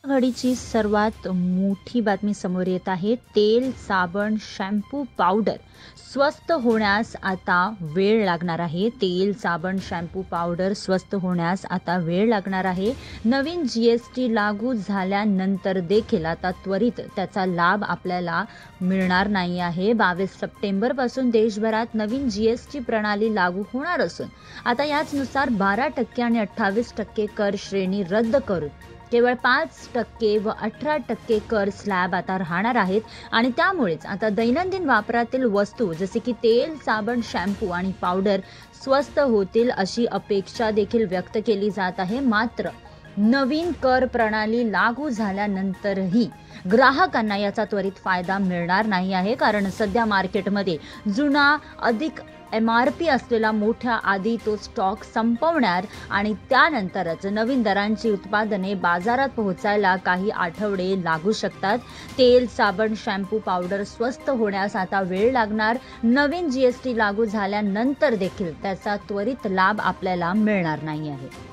घडीची सर्वात मोठी बातमी समोर येत आहे. तेल, साबण, शॅम्पू, पावडर स्वस्त होण्यास आता वेळ लागणार आहे. तेल, साबण, शॅम्पू, पावडर स्वस्त होण्यास आता वेळ लागणार आहे. नवीन जीएसटी लागू झाल्यानंतर देखील आता त्वरित त्याचा लाभ आपल्याला मिळणार नाही आहे. 22 सप्टेंबर पासून देशभरात नवीन जीएसटी प्रणाली लागू होणार असून आता याचनुसार 12% आणि 28% कर श्रेणी रद्द करून केवळ 5% व 18% कर स्लॅब आता राहणार आहेत आणि त्यामुळेच आता दैनंदिन वापरातील वस्तू जसे की तेल, साबण, शॅम्पू आणि पावडर स्वस्त होतील अशी अपेक्षा देखील व्यक्त केली जात आहे. मात्र नवीन कर प्रणाली लागू झाल्यानंतरही ग्राहकांना याचा त्वरित फायदा मिळणार नाही आहे, कारण सध्या मार्केटमध्ये जुना अधिक MRP असलेला मोठ्या आधी तो स्टॉक संपवणार आणि त्यानंतरच नवीन दरांची उत्पादने बाजारात पोहोचायला काही आठवडे लागू शकतात. तेल, साबण, शॅम्पू, पावडर स्वस्त होण्यास आता वेळ लागणार. नवीन जीएसटी लागू झाल्यानंतर देखील त्याचा त्वरित लाभ आपल्याला मिळणार नाही आहे.